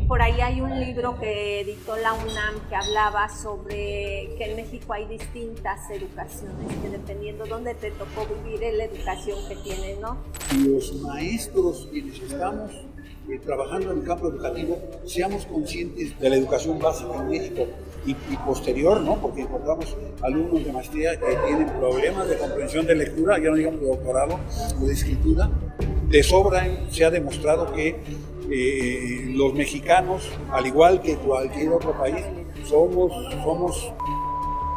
por ahí hay un libro que editó la UNAM que hablaba sobre que en México hay distintas educaciones, que dependiendo dónde te tocó vivir es la educación que tienes, ¿no? Los maestros quienes estamos trabajando en el campo educativo, seamos conscientes de la educación básica en México y posterior, ¿no? Porque encontramos alumnos de maestría que tienen problemas de comprensión de lectura, ya no digamos de doctorado o de escritura. De sobra se ha demostrado que los mexicanos, al igual que cualquier otro país, somos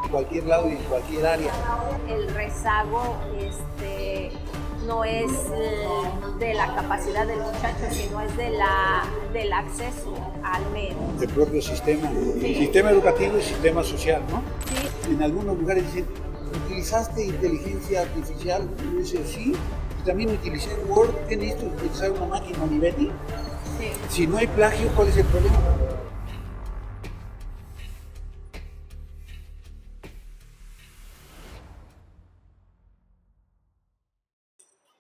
en cualquier lado y en cualquier área. El rezago no es de la capacidad del muchacho, sino es del acceso al medio. El propio sistema, sí. Sistema educativo y sistema social, ¿no? Sí. En algunos lugares dicen, ¿utilizaste inteligencia artificial? Y dice, sí. También utilicé Word. ¿Qué necesito utilizar una máquina Olivetti? Sí. Si no hay plagio, ¿cuál es el problema?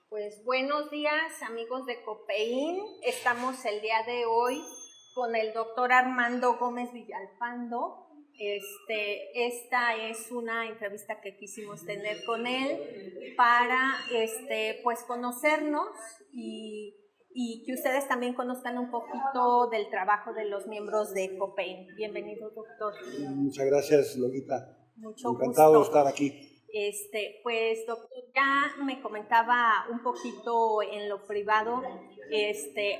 Pues buenos días, amigos de Copein. Estamos el día de hoy con el doctor Armando Gómez Villalpando. Esta es una entrevista que quisimos tener con él para pues conocernos y que ustedes también conozcan un poquito del trabajo de los miembros de Copein. Bienvenido, doctor. Muchas gracias, Lolita. Mucho Encantado gusto de estar aquí. Pues doctor, ya me comentaba un poquito en lo privado,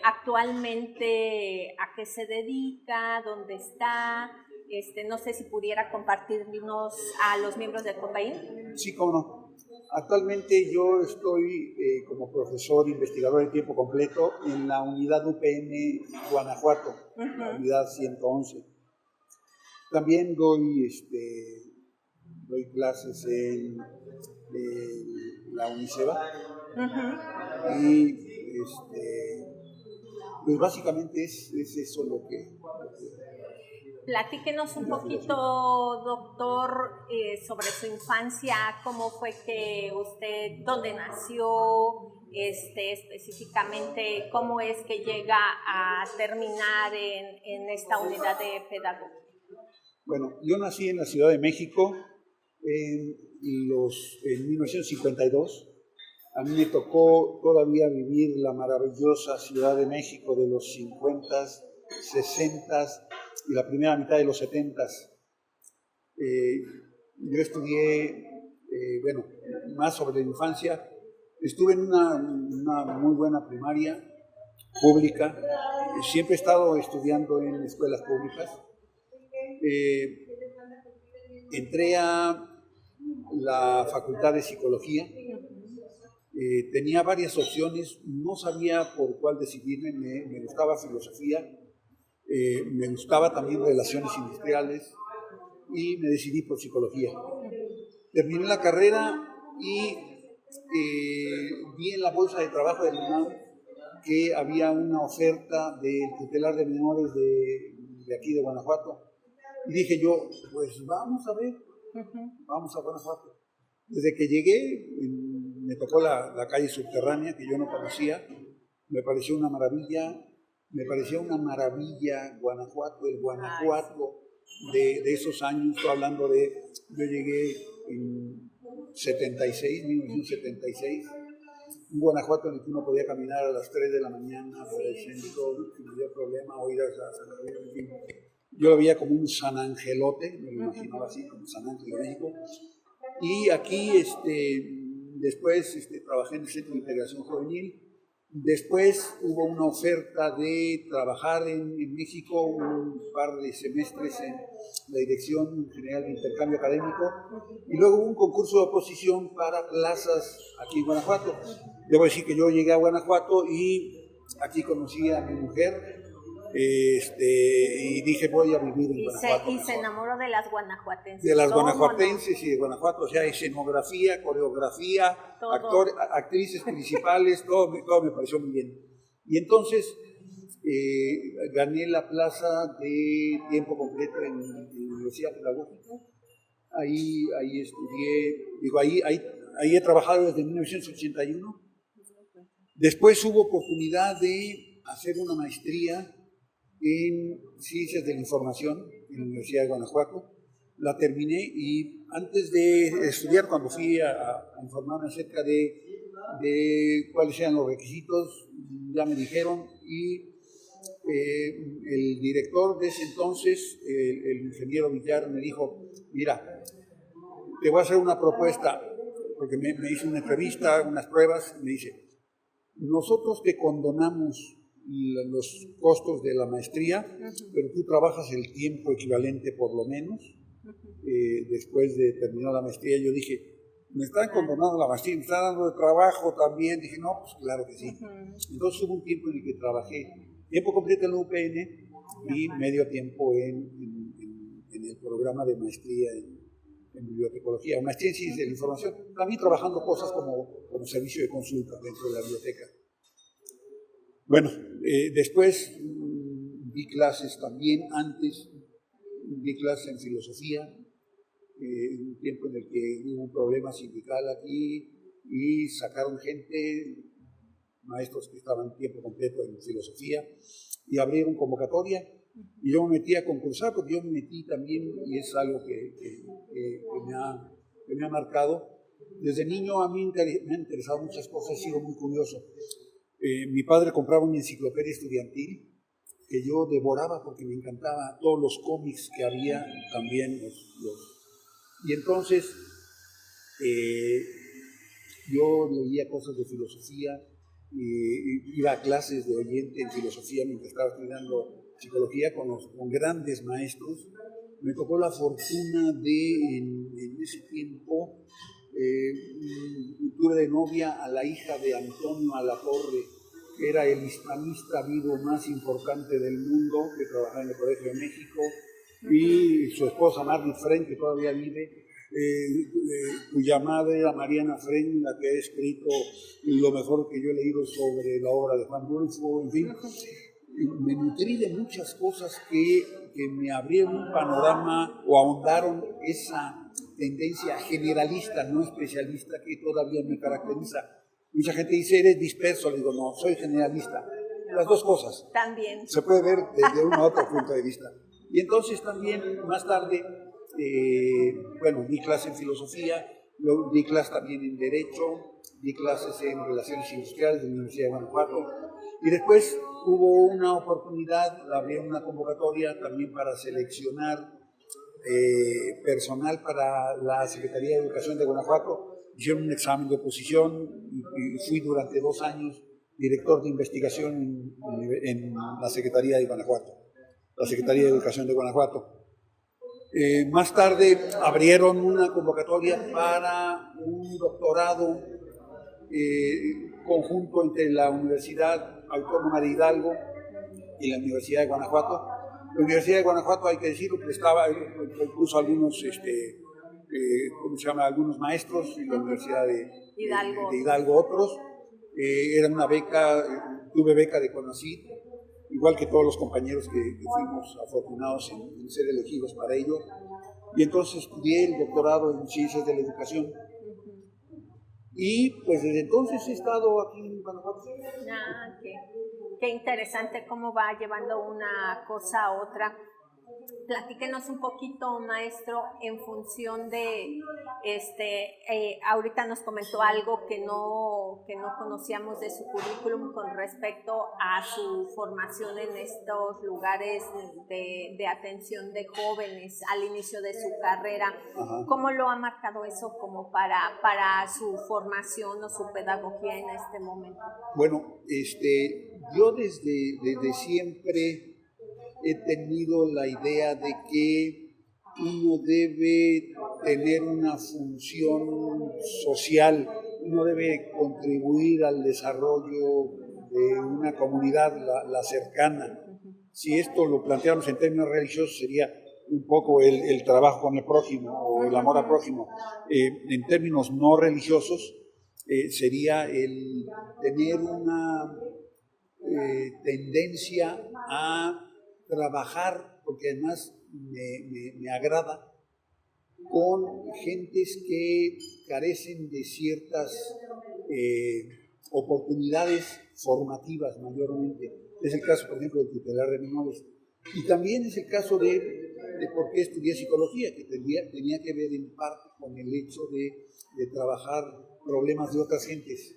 actualmente a qué se dedica, dónde está, no sé si pudiera compartirnos a los miembros de Copein. Sí, cómo no. Actualmente yo estoy como profesor investigador de tiempo completo en la unidad UPN Guanajuato, la unidad 111. También doy clases en la UNICEBA y pues básicamente es eso lo que Platíquenos un poquito, doctor, sobre su infancia, cómo fue que usted, dónde nació, específicamente cómo es que llega a terminar en esta unidad de pedagogía. Bueno, yo nací en la Ciudad de México en 1952. A mí me tocó todavía vivir la maravillosa Ciudad de México de los 50, 60 y la primera mitad de los 70. Yo estudié, más sobre la infancia. Estuve en una muy buena primaria pública. Siempre he estado estudiando en escuelas públicas. Entré a la Facultad de Psicología. Tenía varias opciones, no sabía por cuál decidirme. Me gustaba filosofía, me gustaba también relaciones industriales y me decidí por psicología. Terminé la carrera y vi en la bolsa de trabajo de la UNAM que había una oferta del tutelar de menores de aquí de Guanajuato. Y dije yo, pues vamos a ver, vamos a Guanajuato. Desde que llegué, me tocó la calle subterránea que yo no conocía, me pareció una maravilla Guanajuato, el Guanajuato de esos años. Estoy hablando yo llegué en 1976, un Guanajuato en el que uno podía caminar a las 3 de la mañana por el centro sin mayor problema, o ir a San Gabriel, en fin. Yo lo veía como un San Angelote, me lo imaginaba así, como San Ángel de México. Y aquí, después trabajé en el Centro de Integración Juvenil. Después hubo una oferta de trabajar en México un par de semestres en la Dirección General de Intercambio Académico, y luego hubo un concurso de oposición para plazas aquí en Guanajuato. Debo decir que yo llegué a Guanajuato y aquí conocí a mi mujer. Y dije, voy a vivir en Guanajuato. Y se enamoró de las guanajuatenses. De las guanajuatenses y de Guanajuato, o sea, escenografía, coreografía, actrices principales, todo me pareció muy bien. Y entonces gané la plaza de tiempo completo en la Universidad Pedagógica. Ahí estudié, ahí he trabajado desde 1981. Después hubo oportunidad de hacer una maestría en Ciencias de la Información en la Universidad de Guanajuato. La terminé y antes de estudiar, cuando fui a informarme acerca de cuáles eran los requisitos, ya me dijeron y el director de ese entonces, el ingeniero Villar, me dijo, mira, te voy a hacer una propuesta, porque me hizo una entrevista, unas pruebas, me dice, nosotros te condonamos los costos de la maestría, pero tú trabajas el tiempo equivalente por lo menos. Después de terminar la maestría, yo dije, me están condonando la maestría, me están dando de trabajo también. Dije, no, pues claro que sí. Entonces hubo un tiempo en el que trabajé tiempo completo en la UPN y medio tiempo en el programa de maestría en bibliotecología, maestría en ciencias de la información, también trabajando cosas como servicio de consulta dentro de la biblioteca. Bueno, después di clases también, antes di clases en filosofía, un tiempo en el que hubo un problema sindical aquí y sacaron gente, maestros que estaban tiempo completo en filosofía, y abrieron convocatoria, y yo me metí a concursar, porque yo me metí también, y es algo que me ha marcado. Desde niño a mí me han interesado muchas cosas, he sido muy curioso. Mi padre compraba una enciclopedia estudiantil que yo devoraba porque me encantaba todos los cómics que había también. Y entonces yo leía cosas de filosofía, iba a clases de oyente en filosofía mientras estaba estudiando psicología con grandes maestros. Me tocó la fortuna de, en ese tiempo, tuve de novia a la hija de Antonio Alatorre, que era el hispanista vivo más importante del mundo, que trabajaba en el Colegio de México, y su esposa Margit Frenk, que todavía vive, cuya madre era Mariana Frenk, la que ha escrito lo mejor que yo he leído sobre la obra de Juan Rulfo, en fin. Me nutrí de muchas cosas que me abrieron un panorama o ahondaron esa tendencia generalista, no especialista, que todavía me caracteriza. Mucha gente dice, eres disperso, le digo, no, soy generalista. Las dos cosas. También. Se puede ver desde un u otro punto de vista. Y entonces también, más tarde, di clase en filosofía, luego di clase también en Derecho, di clases en Relaciones Industriales de la Universidad de Guanajuato, y después hubo una oportunidad, abrieron una convocatoria también para seleccionar personal para la Secretaría de Educación de Guanajuato. Hicieron un examen de oposición y fui durante 2 años director de investigación en la Secretaría de Guanajuato, la Secretaría de Educación de Guanajuato. Más tarde abrieron una convocatoria para un doctorado conjunto entre la Universidad Autónoma de Hidalgo y la Universidad de Guanajuato. La Universidad de Guanajuato, hay que decirlo, prestaba, puso algunos, algunos maestros, y la Universidad de Hidalgo otros. Era una beca, tuve beca de CONACYT, igual que todos los compañeros que fuimos afortunados en ser elegidos para ello. Y entonces estudié el doctorado en Ciencias de la Educación. Y pues desde entonces he estado aquí en Guanajuato. Qué interesante cómo va llevando una cosa a otra. Platíquenos un poquito, maestro, en función de, ahorita nos comentó algo que no conocíamos de su currículum con respecto a su formación en estos lugares de atención de jóvenes al inicio de su carrera. Ajá. ¿Cómo lo ha marcado eso como para su formación o su pedagogía en este momento? Bueno, yo desde siempre he tenido la idea de que uno debe tener una función social, uno debe contribuir al desarrollo de una comunidad, la cercana. Si esto lo planteáramos en términos religiosos, sería un poco el trabajo con el prójimo o el amor al prójimo. En términos no religiosos, sería el tener una tendencia a trabajar, porque además me agrada, con gentes que carecen de ciertas oportunidades formativas mayormente. Es el caso, por ejemplo, del tutelar de menores. Y también es el caso de por qué estudié psicología, que tenía que ver en parte con el hecho de trabajar problemas de otras gentes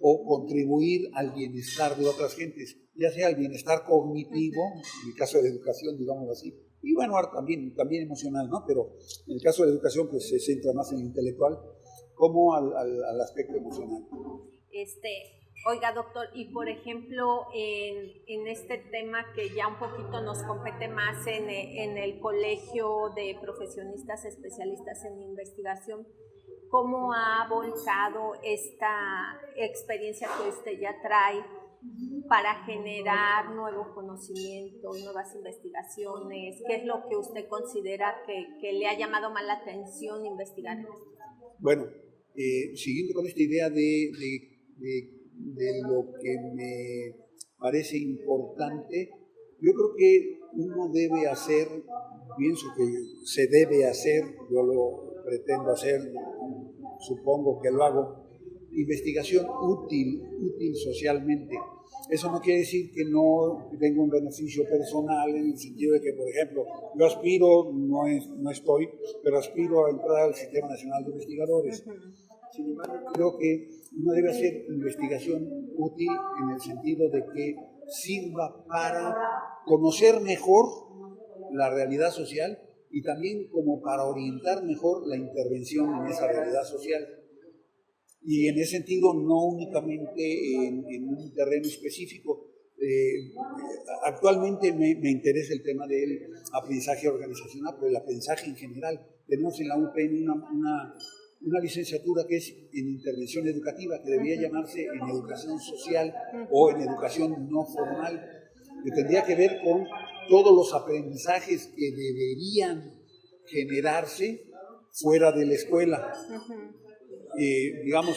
o contribuir al bienestar de otras gentes, ya sea el bienestar cognitivo, en el caso de la educación, digamos así, y bueno, también emocional, ¿no? Pero en el caso de la educación, pues se centra más en el intelectual, como al aspecto emocional. Oiga, doctor, y por ejemplo, en este tema que ya un poquito nos compete más en el Colegio de Profesionistas Especialistas en Investigación, ¿cómo ha volcado esta experiencia que usted ya trae para generar nuevo conocimiento, nuevas investigaciones? ¿Qué es lo que usted considera que le ha llamado más la atención investigar en esto? Bueno, siguiendo con esta idea de lo que me parece importante, yo creo que uno debe hacer, pienso que se debe hacer, yo lo pretendo hacer, supongo que lo hago, investigación útil socialmente. Eso no quiere decir que no tenga un beneficio personal, en el sentido de que, por ejemplo, yo aspiro, no estoy, pero aspiro a entrar al Sistema Nacional de Investigadores. Sin embargo, creo que uno debe hacer investigación útil en el sentido de que sirva para conocer mejor la realidad social y también como para orientar mejor la intervención en esa realidad social. Y en ese sentido, no únicamente en un terreno específico. Actualmente me interesa el tema del aprendizaje organizacional, pero el aprendizaje en general. Tenemos en la UPN una licenciatura que es en intervención educativa, que debería llamarse en educación social o en educación no formal, que tendría que ver con todos los aprendizajes que deberían generarse fuera de la escuela. Digamos,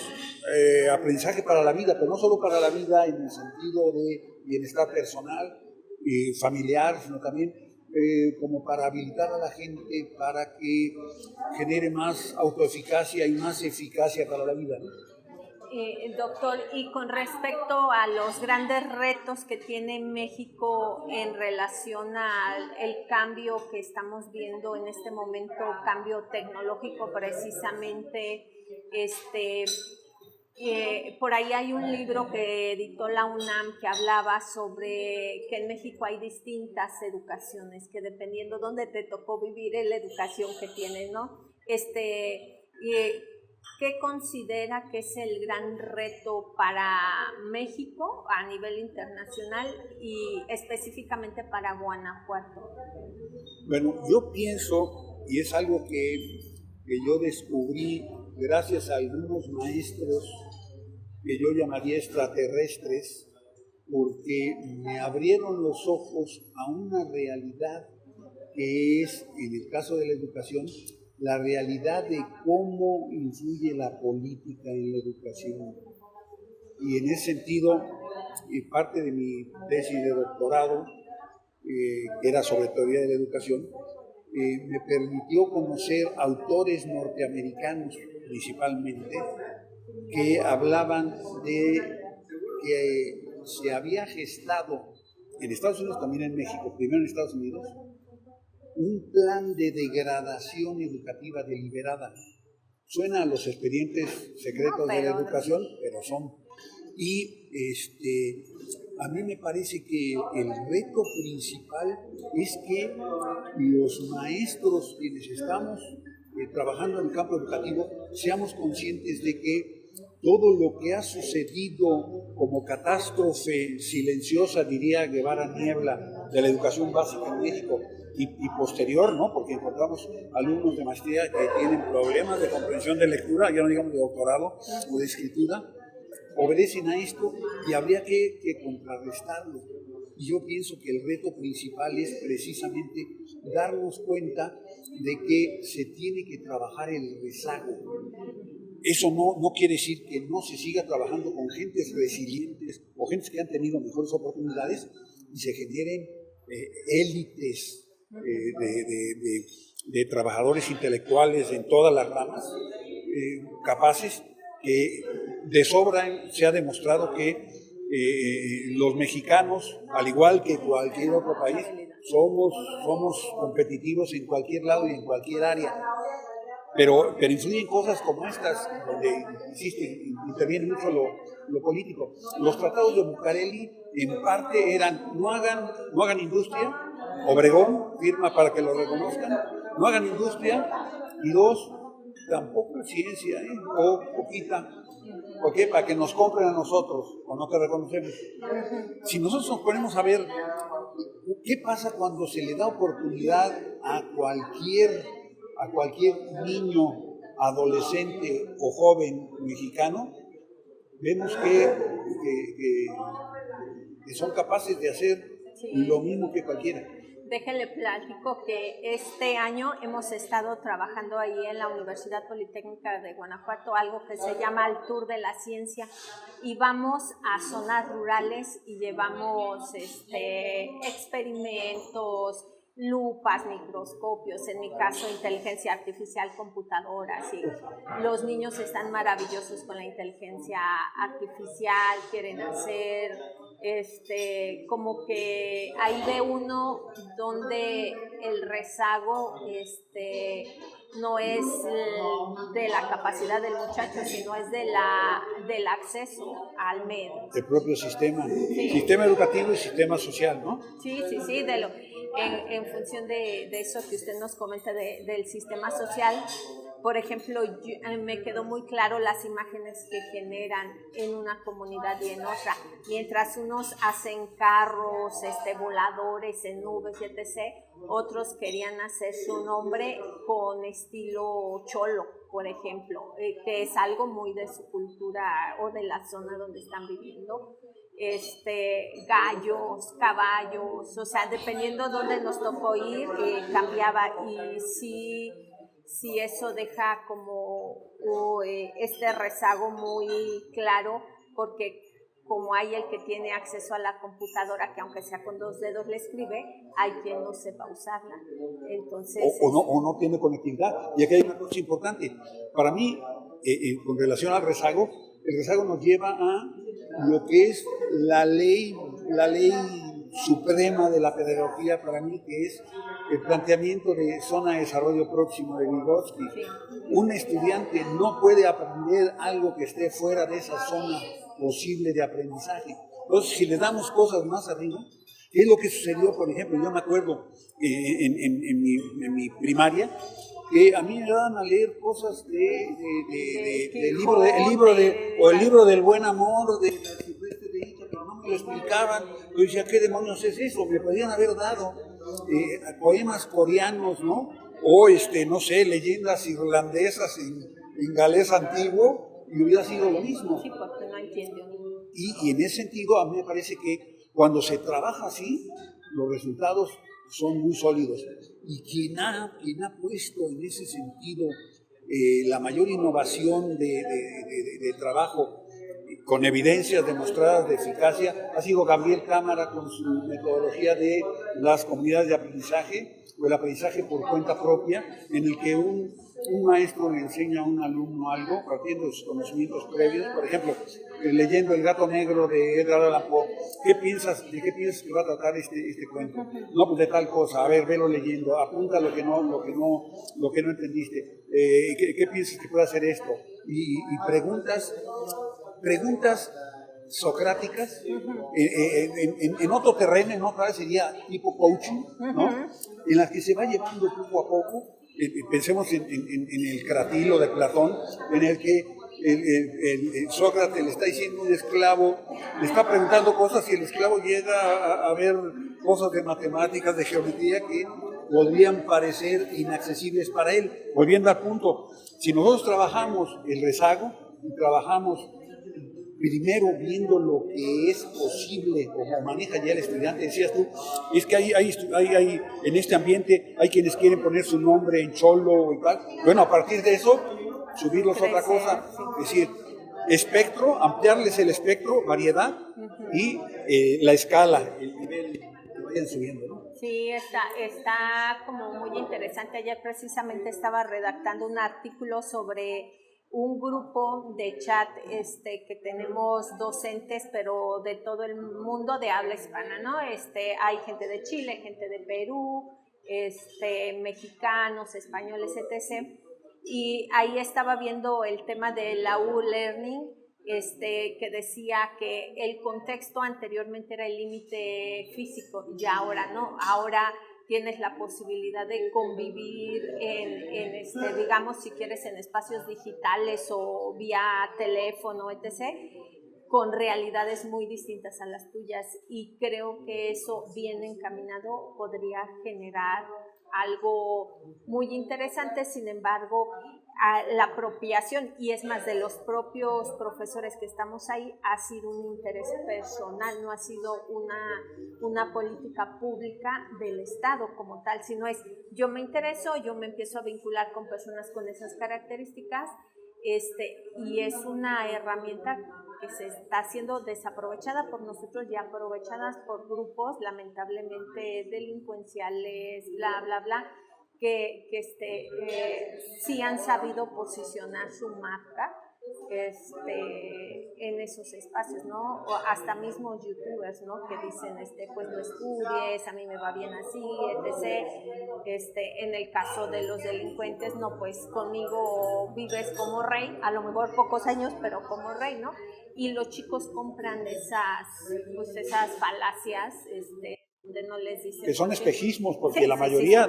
aprendizaje para la vida, pero no solo para la vida en el sentido de bienestar personal y familiar, sino también como para habilitar a la gente para que genere más autoeficacia y más eficacia para la vida, ¿no? Doctor, y con respecto a los grandes retos que tiene México en relación al cambio que estamos viendo en este momento, cambio tecnológico precisamente, por ahí hay un libro que editó la UNAM que hablaba sobre que en México hay distintas educaciones, que dependiendo dónde te tocó vivir es la educación que tienes, ¿no? ¿Qué considera que es el gran reto para México a nivel internacional y específicamente para Guanajuato? Bueno, yo pienso, y es algo que yo descubrí gracias a algunos maestros que yo llamaría extraterrestres, porque me abrieron los ojos a una realidad que es, en el caso de la educación, la realidad de cómo influye la política en la educación. Y en ese sentido, parte de mi tesis de doctorado, que era sobre teoría de la educación, me permitió conocer autores norteamericanos principalmente, que hablaban de que se había gestado en Estados Unidos, también en México, primero en Estados Unidos, un plan de degradación educativa deliberada. Suena a los expedientes secretos de la educación, pero son. Y a mí me parece que el reto principal es que los maestros, quienes estamos trabajando en el campo educativo, seamos conscientes de que todo lo que ha sucedido como catástrofe silenciosa, diría Guevara Niebla, de la educación básica en México, y posterior, ¿no? Porque encontramos alumnos de maestría que tienen problemas de comprensión de lectura, ya no digamos de doctorado o de escritura, obedecen a esto y habría que contrarrestarlo. Y yo pienso que el reto principal es precisamente darnos cuenta de que se tiene que trabajar el rezago. Eso no quiere decir que no se siga trabajando con gentes resilientes o gentes que han tenido mejores oportunidades y se generen élites de trabajadores intelectuales en todas las ramas, capaces, que de sobra se ha demostrado que Los mexicanos, al igual que cualquier otro país, somos competitivos en cualquier lado y en cualquier área. Pero influyen cosas como estas, donde interviene mucho lo político. Los tratados de Bucareli, en parte, eran no hagan industria. Obregón firma para que lo reconozcan, no hagan industria, y dos, tampoco ciencia, o poquita. ¿Por qué? Para que nos compren a nosotros, o no te reconocemos. Si nosotros nos ponemos a ver qué pasa cuando se le da oportunidad a cualquier niño, adolescente o joven mexicano, vemos que son capaces de hacer lo mismo que cualquiera. Déjenle platico que este año hemos estado trabajando ahí en la Universidad Politécnica de Guanajuato, algo que se llama el Tour de la Ciencia, y vamos a zonas rurales y llevamos experimentos, lupas, microscopios, en mi caso inteligencia artificial, computadoras, y los niños están maravillosos con la inteligencia artificial, quieren hacer, como que ahí ve uno donde el rezago no es de la capacidad del muchacho, sino es del acceso al medio. El propio sistema educativo y sistema social, ¿no? Sí, en función de eso que usted nos comenta del sistema social. Por ejemplo, me quedó muy claro las imágenes que generan en una comunidad y en otra. Mientras unos hacen carros, voladores en nubes, etc., otros querían hacer su nombre con estilo cholo, por ejemplo, que es algo muy de su cultura o de la zona donde están viviendo. Gallos, caballos, o sea, dependiendo dónde nos tocó ir, cambiaba. Y sí eso deja como este rezago muy claro, porque como hay el que tiene acceso a la computadora, que aunque sea con 2 dedos le escribe, hay quien no sepa usarla. Entonces, o no tiene conectividad. Y aquí hay una cosa importante. Para mí, con relación al rezago, el rezago nos lleva a lo que es la ley suprema de la pedagogía para mí, que es el planteamiento de zona de desarrollo próximo de Vygotsky. Sí. Un estudiante no puede aprender algo que esté fuera de esa zona posible de aprendizaje. Entonces, si le damos cosas más arriba, es lo que sucedió, por ejemplo, yo me acuerdo en mi primaria, que a mí me daban a leer cosas el libro del buen amor, de la Silvestre de Ita, pero no me lo explicaban. Yo decía, ¿qué demonios es eso? Me podrían haber dado poemas coreanos, ¿no? O, no sé, leyendas irlandesas en galés antiguo, y hubiera sido lo mismo. Sí, porque no entiendo. Y en ese sentido, a mí me parece que cuando se trabaja así, los resultados son muy sólidos. Y quien ha puesto en ese sentido la mayor innovación de trabajo con evidencias demostradas de eficacia ha sido Gabriel Cámara, con su metodología de las comunidades de aprendizaje o el aprendizaje por cuenta propia, en el que un maestro le enseña a un alumno algo partiendo de sus conocimientos previos. Por ejemplo, leyendo El gato negro de Edgar Allan Poe, ¿de qué piensas que va a tratar este cuento? No, pues de tal cosa. A ver, velo leyendo, apunta lo que no entendiste. ¿Qué piensas que puede hacer esto? Y preguntas socráticas, en otro terreno, en otra área sería tipo coaching, ¿no? En las que se va llevando poco a poco. Pensemos en el cratilo de Platón, en el que el Sócrates le está diciendo a un esclavo, le está preguntando cosas y el esclavo llega a ver cosas de matemáticas, de geometría que podrían parecer inaccesibles para él. Volviendo al punto, si nosotros trabajamos el rezago y trabajamos primero viendo lo que es posible, como maneja ya el estudiante, decías tú, es que hay en este ambiente hay quienes quieren poner su nombre en cholo y tal. Bueno, a partir de eso, subirlos a otra cosa, es decir, espectro, ampliarles el espectro, variedad, y la escala, el nivel que vayan subiendo, ¿no? Sí, está como muy interesante. Ayer precisamente estaba redactando un artículo sobre un grupo de chat que tenemos docentes, pero de todo el mundo de habla hispana, ¿no? Hay gente de Chile, gente de Perú, mexicanos, españoles, etc. Y ahí estaba viendo el tema de la U-Learning, que decía que el contexto anteriormente era el límite físico y ahora no, ahora tienes la posibilidad de convivir digamos, si quieres, en espacios digitales o vía teléfono, etc., con realidades muy distintas a las tuyas, y creo que eso bien encaminado podría generar algo muy interesante. Sin embargo, la apropiación, y es más, de los propios profesores que estamos ahí, ha sido un interés personal, no ha sido una política pública del Estado como tal, sino es yo me intereso, yo me empiezo a vincular con personas con esas características, y es una herramienta que se está siendo desaprovechada por nosotros y aprovechadas por grupos lamentablemente delincuenciales, bla, bla, bla, que sí han sabido posicionar su marca en esos espacios, ¿no? O hasta mismos youtubers, ¿no? Que dicen, pues no estudies, a mí me va bien así, etc. En el caso de los delincuentes, no, pues conmigo vives como rey, a lo mejor pocos años, pero como rey, ¿no? Y los chicos compran esas falacias, donde no les dicen que son espejismos, porque sí, la mayoría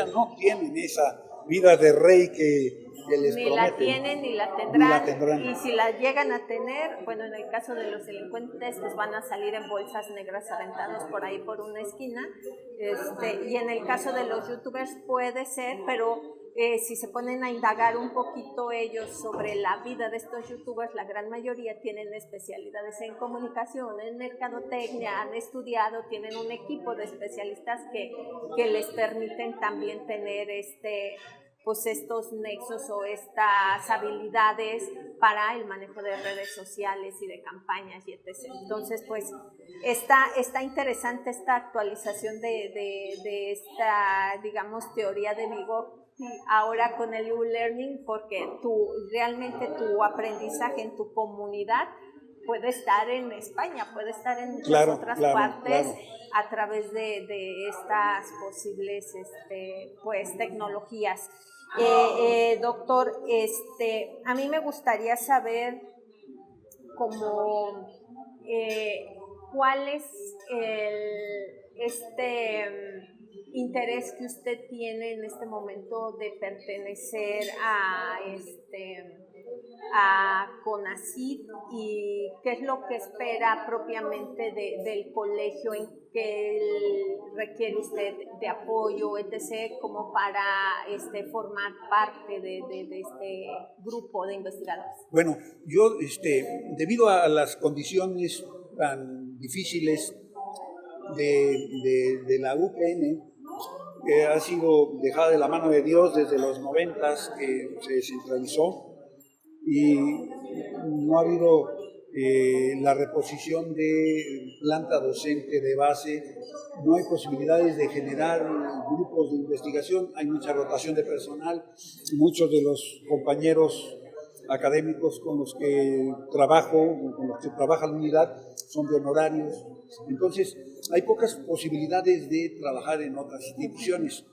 no tienen esa vida de rey que les ni prometen. la tienen ni la tendrán, y si la llegan a tener, bueno, en el caso de los delincuentes, pues van a salir en bolsas negras aventados por ahí por una esquina, y en el caso de los youtubers puede ser, pero si se ponen a indagar un poquito ellos sobre la vida de estos youtubers, la gran mayoría tienen especialidades en comunicación, en mercadotecnia, han estudiado, tienen un equipo de especialistas que les permiten también tener pues estos nexos o estas habilidades para el manejo de redes sociales y de campañas y etc. Entonces, pues está interesante esta actualización de esta, digamos, teoría de Vigo ahora con el U-Learning, porque realmente tu aprendizaje en tu comunidad puede estar en España, puede estar en muchas otras partes a través de estas posibles pues tecnologías. Doctor, a mí me gustaría saber como cuál es interés que usted tiene en este momento de pertenecer a CONACYT, y qué es lo que espera propiamente del colegio, en qué requiere usted de apoyo, etc., como para formar parte de este grupo de investigadores. Bueno, yo, debido a las condiciones tan difíciles de la UPN, que ha sido dejada de la mano de Dios desde los 90s, que se descentralizó, y no ha habido la reposición de planta docente de base, no hay posibilidades de generar grupos de investigación, hay mucha rotación de personal, muchos de los compañeros académicos con los que trabaja la unidad son de honorarios, entonces hay pocas posibilidades de trabajar en otras instituciones.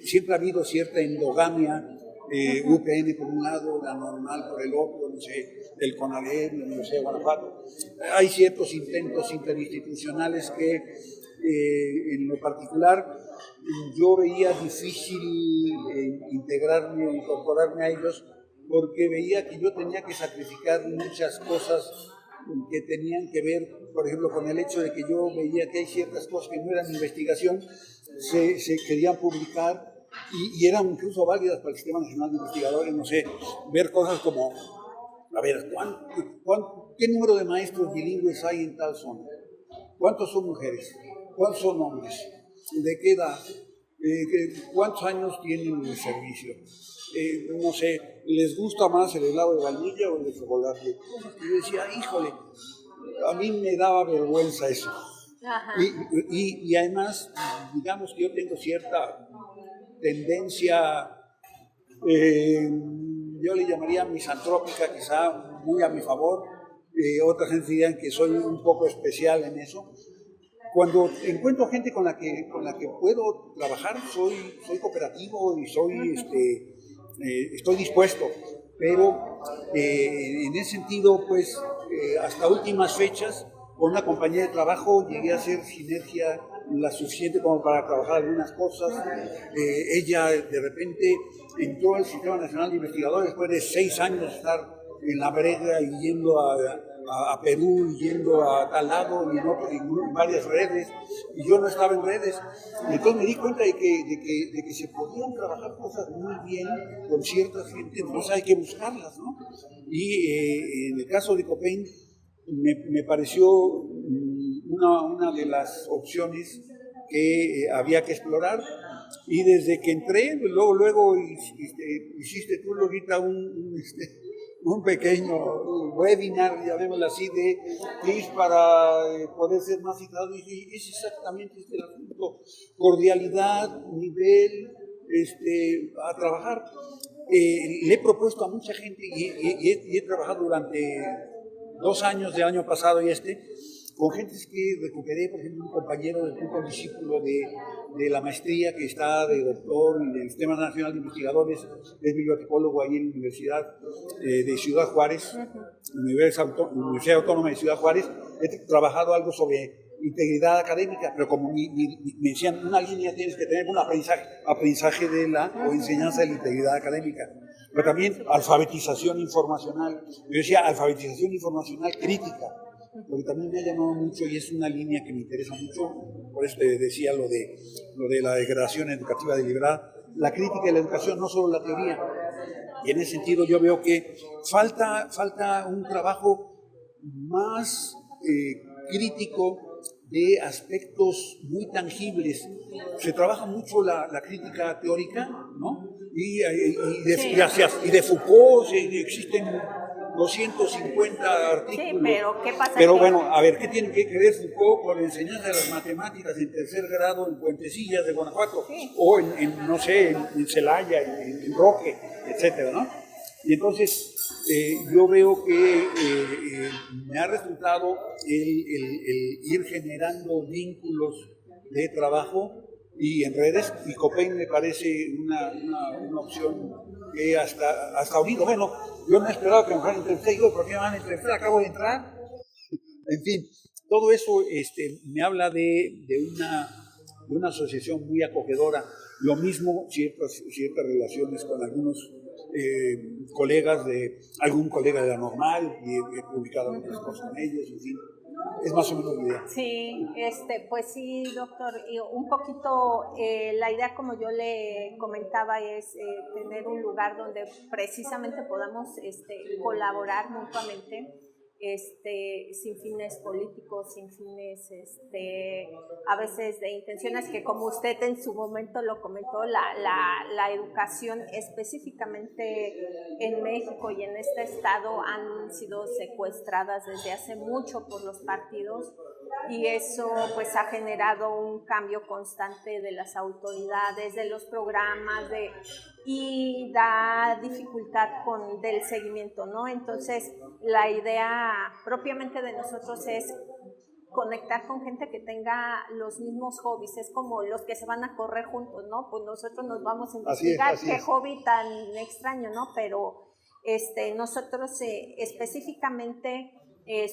Siempre ha habido cierta endogamia, UPN por un lado, la normal por el otro, no sé, el CONALEP, la Universidad de Guanajuato. Hay ciertos intentos interinstitucionales que, en lo particular, yo veía difícil integrarme o incorporarme a ellos, porque veía que yo tenía que sacrificar muchas cosas que tenían que ver, por ejemplo, con el hecho de que yo veía que hay ciertas cosas que no eran investigación, se querían publicar y eran incluso válidas para el Sistema Nacional de Investigadores, no sé, ver cosas como, a ver, ¿qué número de maestros bilingües hay en tal zona? ¿Cuántos son mujeres? ¿Cuántos son hombres? ¿De qué edad? ¿Cuántos años tienen el servicio? No sé, ¿les gusta más el helado de vainilla o el de chocolate? Y yo decía, híjole, a mí me daba vergüenza eso. Y además, digamos que yo tengo cierta tendencia yo le llamaría misantrópica, quizá muy a mi favor. Otra gente dirían que soy un poco especial en eso. Cuando encuentro gente con la que puedo trabajar, soy cooperativo y estoy dispuesto. Pero en ese sentido, pues, hasta últimas fechas, con una compañía de trabajo llegué a hacer sinergia la suficiente como para trabajar algunas cosas. Ella de repente entró al Sistema Nacional de Investigadores después de 6 años de estar en la brega y yendo a Perú, yendo a tal lado y en varias redes, y yo no estaba en redes. Entonces me di cuenta de que se podían trabajar cosas muy bien con cierta gente, entonces hay que buscarlas, ¿no? Y en el caso de Copain me pareció una de las opciones que había que explorar. Y desde que entré, luego hiciste tú, Lolita, un pequeño webinar, llamémoslo así, de tips para poder ser más citado. Y dije, es exactamente el asunto: cordialidad, nivel, a trabajar. Le he propuesto a mucha gente y he trabajado durante 2 años, del año pasado y con gentes que recuperé, por ejemplo, un compañero, un discípulo de la maestría que está de doctor en el Sistema Nacional de Investigadores, es bibliotecólogo ahí en la Universidad de Ciudad Juárez, Universidad Autónoma de Ciudad Juárez. He trabajado algo sobre integridad académica, pero como me decían, una línea tienes que tener un aprendizaje o enseñanza de la integridad académica, pero también alfabetización informacional. Yo decía alfabetización informacional crítica, porque también me ha llamado mucho y es una línea que me interesa mucho. Por eso te decía lo de la degradación educativa deliberada, la crítica de la educación, no solo la teoría. Y en ese sentido yo veo que falta un trabajo más crítico de aspectos muy tangibles. Se trabaja mucho la crítica teórica, ¿no? Y de Foucault existen 250 artículos. Sí, pero ¿qué pasa? Pero bueno, a ver, ¿qué tiene que ver Foucault con la enseñanza de las matemáticas en tercer grado en Puentecillas de Guanajuato? Sí. O no sé, en Celaya, en Roque, etcétera, ¿no? Y entonces yo veo que me ha resultado el ir generando vínculos de trabajo y en redes, y Copain me parece una opción que hasta ahorita, bueno, yo no esperaba que me fueran a entrevistar, digo, ¿por qué me van a entrevistar? Acabo de entrar. En fin, todo eso me habla de una asociación muy acogedora. Lo mismo ciertas relaciones con algunos colegas algún colega de la Normal, y he publicado algunas cosas con ellos, en fin. Es más o menos la idea. Sí, pues sí, doctor, y un poquito la idea, como yo le comentaba, es tener un lugar donde precisamente podamos colaborar mutuamente, sin fines políticos, sin fines a veces de intenciones, que como usted en su momento lo comentó, la educación específicamente en México y en este estado han sido secuestradas desde hace mucho por los partidos, y eso pues ha generado un cambio constante de las autoridades, de los programas, y da dificultad del seguimiento, ¿no? Entonces, la idea propiamente de nosotros es conectar con gente que tenga los mismos hobbies. Es como los que se van a correr juntos, ¿no? Pues nosotros nos vamos a investigar qué hobby tan extraño, ¿no? Pero nosotros específicamente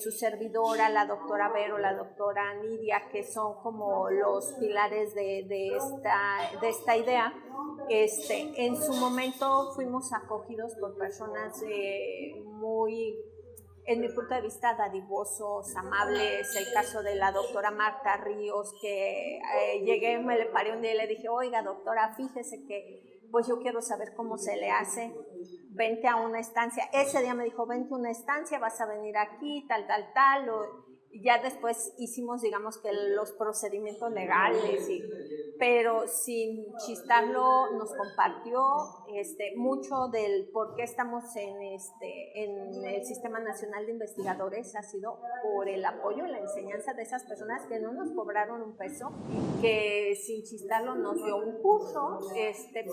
su servidora, la doctora Vero, la doctora Nidia, que son como los pilares de esta idea. En su momento fuimos acogidos por personas muy, en mi punto de vista, dadivosos, amables. El caso de la doctora Marta Ríos, que llegué, me le paré un día y le dije, oiga doctora, fíjese que pues yo quiero saber cómo se le hace, vente a una estancia. Ese día me dijo, vente a una estancia, vas a venir aquí, tal, Ya después hicimos, digamos, que los procedimientos legales, pero sin chistarlo nos compartió mucho del por qué estamos en el Sistema Nacional de Investigadores. Ha sido por el apoyo, la enseñanza de esas personas que no nos cobraron un peso, que sin chistarlo nos dio un curso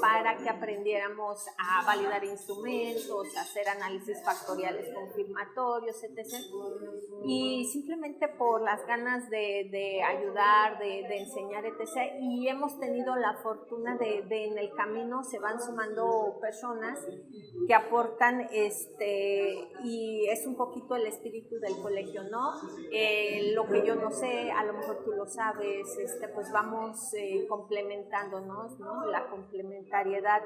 para que aprendiéramos a validar instrumentos, a hacer análisis factoriales confirmatorios, etc. Y simplemente por las ganas de ayudar, de enseñar, etc. Y hemos tenido la fortuna de en el camino se van sumando personas que aportan, y es un poquito el espíritu del colegio, ¿no? Lo que yo no sé, a lo mejor tú lo sabes, pues vamos complementándonos, ¿no? La complementariedad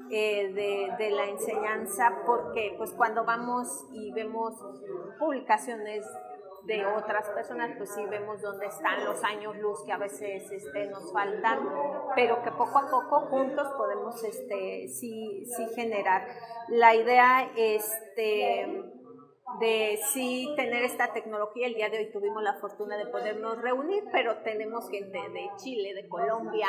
de la enseñanza, porque pues cuando vamos y vemos publicaciones de otras personas, pues sí vemos dónde están los años luz que a veces nos faltan, pero que poco a poco juntos podemos sí generar. La idea de sí tener esta tecnología. El día de hoy tuvimos la fortuna de podernos reunir, pero tenemos gente de Chile, de Colombia,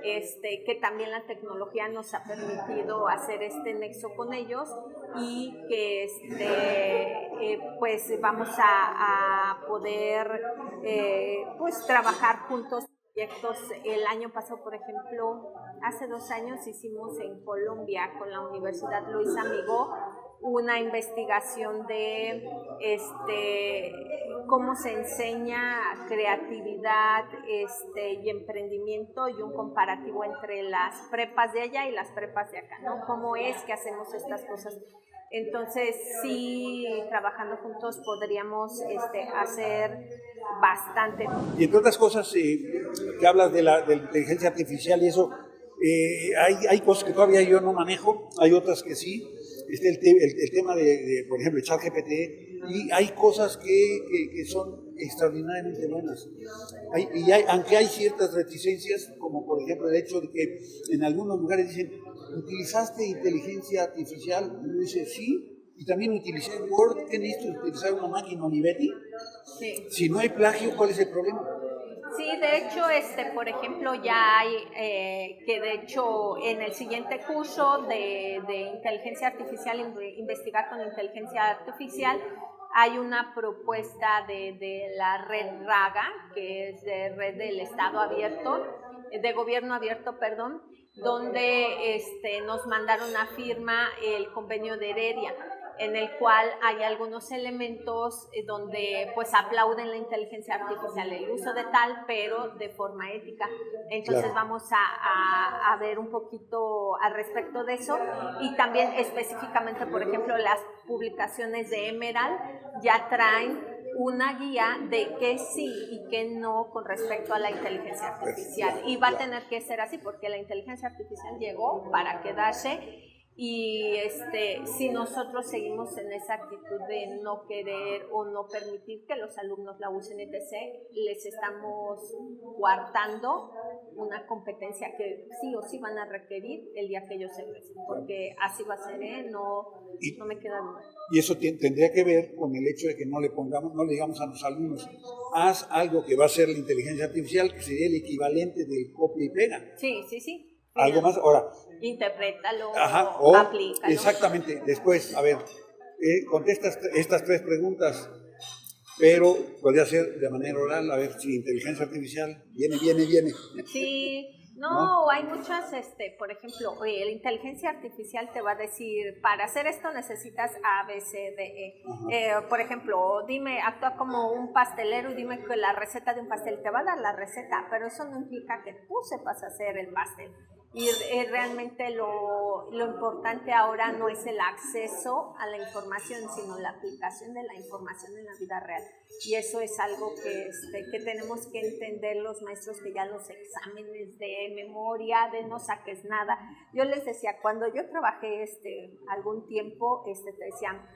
que también la tecnología nos ha permitido hacer este nexo con ellos, y que pues vamos a poder pues trabajar juntos proyectos. El año pasado, por ejemplo, hace 2 años hicimos en Colombia con la Universidad Luis Amigó una investigación de cómo se enseña creatividad y emprendimiento, y un comparativo entre las prepas de allá y las prepas de acá, ¿no? ¿Cómo es que hacemos estas cosas? Entonces, sí, trabajando juntos podríamos hacer bastante. Y entre otras cosas, que hablas de la inteligencia artificial y eso, hay cosas que todavía yo no manejo, hay otras que sí. El tema de, por ejemplo, ChatGPT, y hay cosas que son extraordinariamente buenas. Aunque hay ciertas reticencias, como por ejemplo el hecho de que en algunos lugares dicen, ¿utilizaste inteligencia artificial? Y uno dice, sí, y también utilicé Word. ¿Qué necesito utilizar una máquina Olivetti? Sí. Si no hay plagio, ¿cuál es el problema? Sí, de hecho, por ejemplo, ya hay que de hecho en el siguiente curso de inteligencia artificial, investigar con inteligencia artificial, hay una propuesta de la red RAGA, que es de red del Estado abierto, de gobierno abierto, perdón, donde nos mandaron a firma el convenio de Heredia, en el cual hay algunos elementos donde pues aplauden la inteligencia artificial, el uso de tal, pero de forma ética. Entonces claro, vamos a ver un poquito al respecto de eso, y también específicamente, por ejemplo, las publicaciones de Emerald ya traen una guía de qué sí y qué no con respecto a la inteligencia artificial, y va a tener que ser así porque la inteligencia artificial llegó para quedarse. Y si nosotros seguimos en esa actitud de no querer o no permitir que los alumnos la usen, etc., les estamos coartando una competencia que sí o sí van a requerir el día que ellos se egresen, porque así va a ser, no me queda duda. Y eso tendría que ver con el hecho de que no le digamos a los alumnos, haz algo que va a ser la inteligencia artificial, que sería el equivalente del copia y pega. Sí, sí, sí. Algo más, ahora. Interprétalo, aplícalo. Exactamente. Después, a ver, contestas estas 3 preguntas, pero podría ser de manera oral, a ver si inteligencia artificial viene. Sí. No, hay muchas, por ejemplo, la inteligencia artificial te va a decir, para hacer esto necesitas A, B, C, D, E. Por ejemplo, actúa como un pastelero y dime que la receta de un pastel, te va a dar la receta, pero eso no implica que tú sepas hacer el pastel. Y realmente lo importante ahora no es el acceso a la información, sino la aplicación de la información en la vida real. Y eso es algo que tenemos que entender los maestros, que ya los exámenes de memoria, de no saques nada. Yo les decía, cuando yo trabajé algún tiempo, te decían,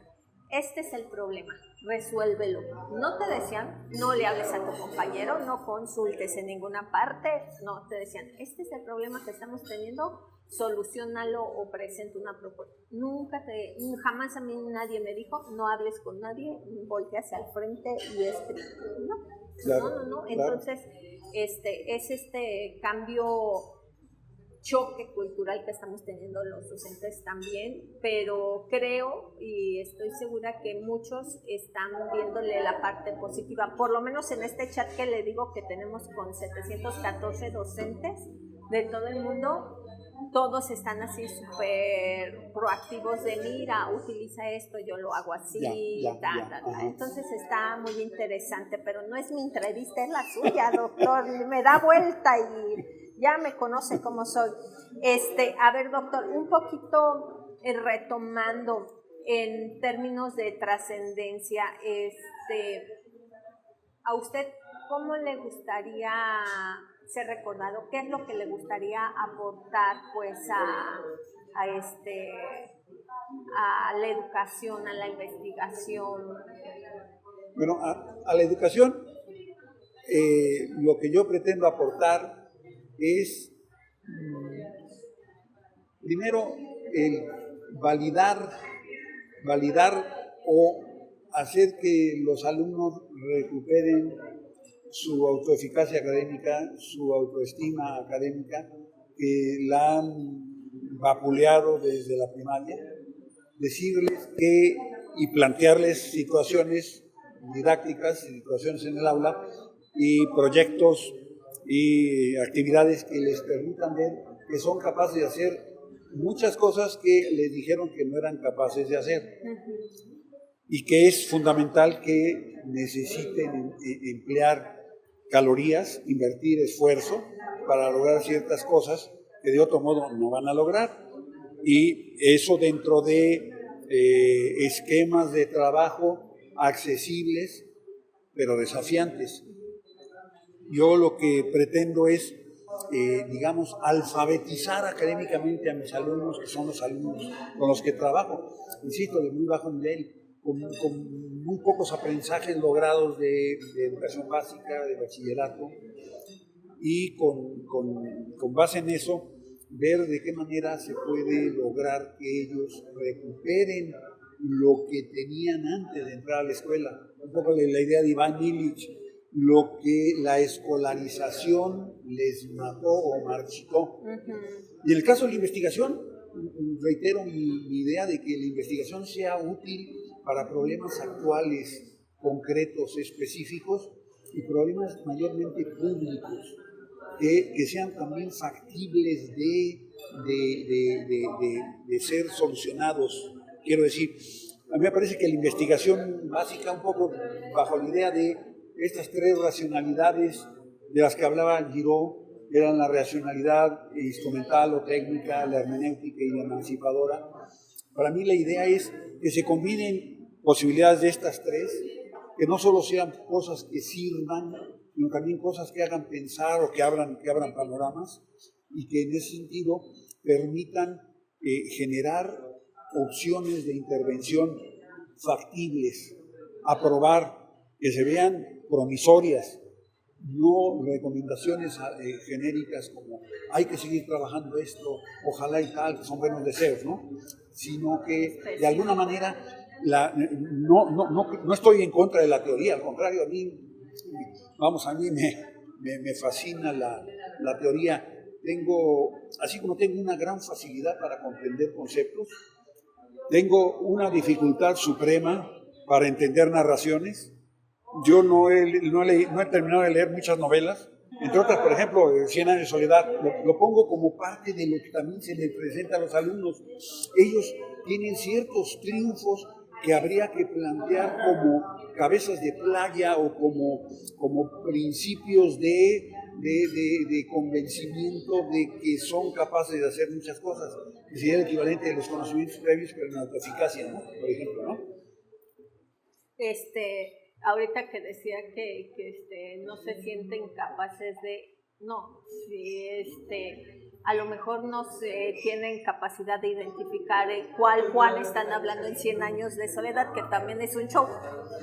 este es el problema, resuélvelo. No te decían, no le hables a tu compañero, no consultes en ninguna parte, no, te decían, este es el problema que estamos teniendo, solucionalo o presenta una propuesta. Jamás a mí nadie me dijo, no hables con nadie, voltea hacia el frente y escribe. No, claro, no. Claro. Entonces, es cambio, choque cultural que estamos teniendo los docentes también, pero creo y estoy segura que muchos están viéndole la parte positiva, por lo menos en este chat que le digo que tenemos con 714 docentes de todo el mundo. Todos están así súper proactivos de mira, utiliza esto, yo lo hago así, Entonces está muy interesante, pero no es mi entrevista, es la suya, doctor. Me da vuelta y ya me conoce cómo soy. A ver, doctor, un poquito retomando en términos de trascendencia, ¿a usted cómo le gustaría ser recordado? ¿Qué es lo que le gustaría aportar pues a la educación, a la investigación? Bueno, a la educación lo que yo pretendo aportar es primero el validar o hacer que los alumnos recuperen su autoeficacia académica, su autoestima académica, que la han vapuleado desde la primaria, decirles que y plantearles situaciones didácticas, situaciones en el aula y proyectos y actividades que les permitan ver que son capaces de hacer muchas cosas que les dijeron que no eran capaces de hacer. Y que es fundamental que necesiten emplear calorías, invertir esfuerzo para lograr ciertas cosas que de otro modo no van a lograr. Y eso dentro de esquemas de trabajo accesibles, pero desafiantes. Yo lo que pretendo es, digamos, alfabetizar académicamente a mis alumnos, que son los alumnos con los que trabajo, insisto, de muy bajo nivel, con muy pocos aprendizajes logrados de educación básica, de bachillerato, y con base en eso, ver de qué manera se puede lograr que ellos recuperen lo que tenían antes de entrar a la escuela. Un poco la idea de Iván Illich, lo que la escolarización les mató o marchitó. Y en el caso de la investigación, reitero mi idea de que la investigación sea útil para problemas actuales, concretos, específicos y problemas mayormente públicos, que sean también factibles de ser solucionados. Quiero decir, a mí me parece que la investigación básica, un poco bajo la idea de estas tres racionalidades de las que hablaba Giraud, eran la racionalidad instrumental o técnica, la hermenéutica y la emancipadora. Para mí la idea es que se combinen posibilidades de estas tres, que no solo sean cosas que sirvan, sino también cosas que hagan pensar o que abran panoramas, y que en ese sentido permitan generar opciones de intervención factibles, aprobar, que se vean promisorias, no recomendaciones genéricas como hay que seguir trabajando esto, ojalá y tal, que son buenos deseos, ¿no? Sino que de alguna manera no estoy en contra de la teoría, al contrario, a mí me fascina la teoría. Así como tengo una gran facilidad para comprender conceptos, tengo una dificultad suprema para entender narraciones. Yo no he terminado de leer muchas novelas, entre otras, por ejemplo, 100 años de soledad, lo pongo como parte de lo que también se les presenta a los alumnos. Ellos tienen ciertos triunfos que habría que plantear como cabezas de playa o como principios de convencimiento de que son capaces de hacer muchas cosas, que sería el equivalente de los conocimientos previos, pero en autoeficacia, ¿no? Por ejemplo, ¿no? Ahorita que decía que no se sienten capaces de, no, a lo mejor no se tienen capacidad de identificar cuál Juan están hablando en 100 años de soledad, que también es un show,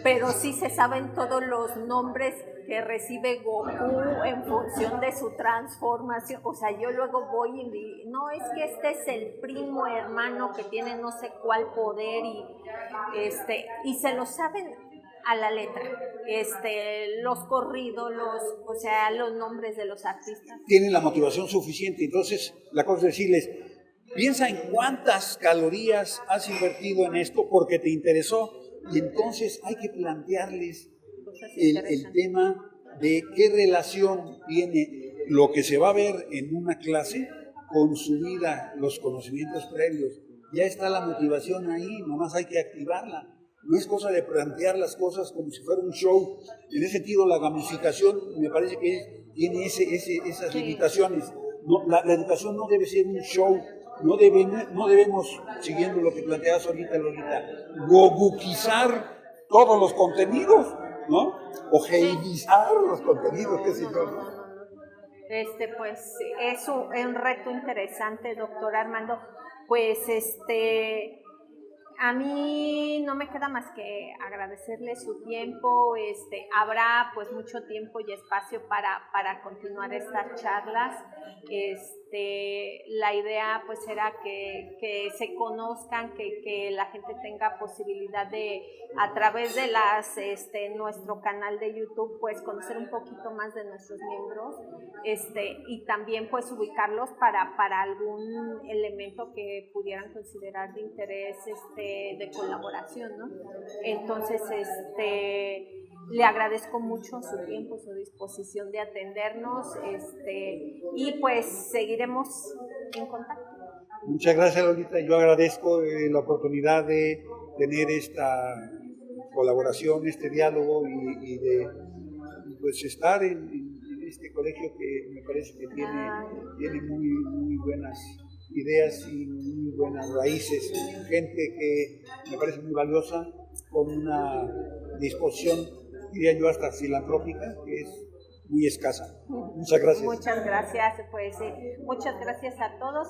pero sí se saben todos los nombres que recibe Goku en función de su transformación. O sea, yo luego voy y digo, no, es que este es el primo hermano que tiene no sé cuál poder y se lo saben a la letra, los corridos, o sea, los nombres de los artistas. Tienen la motivación suficiente, entonces la cosa es decirles, piensa en cuántas calorías has invertido en esto porque te interesó, y entonces hay que plantearles el tema de qué relación tiene lo que se va a ver en una clase con su vida, los conocimientos previos. Ya está la motivación ahí, nomás hay que activarla. No es cosa de plantear las cosas como si fuera un show. En ese sentido, la gamificación me parece que tiene esas limitaciones. No, la educación no debe ser un show. No debemos, siguiendo lo que planteabas ahorita, Lolita, goguquizar todos los contenidos, ¿no? O heidizar los contenidos, qué sé yo. Pues es un reto interesante, doctor Armando. Pues a mí no me queda más que agradecerle su tiempo. Habrá pues mucho tiempo y espacio para continuar estas charlas. La idea pues era que se conozcan, que la gente tenga posibilidad de, a través de nuestro canal de YouTube, pues conocer un poquito más de nuestros miembros, y también pues ubicarlos para algún elemento que pudieran considerar de interés, de colaboración, ¿no? Entonces, le agradezco mucho su tiempo, su disposición de atendernos, y pues seguiremos en contacto. Muchas gracias, Lolita. Yo agradezco la oportunidad de tener esta colaboración, este diálogo y de pues estar en este colegio que me parece que tiene muy, muy buenas ideas y muy buenas raíces. Gente que me parece muy valiosa, con una disposición, diría yo, hasta filantrópica, que es muy escasa. Muchas gracias. Muchas gracias, pues muchas gracias a todos.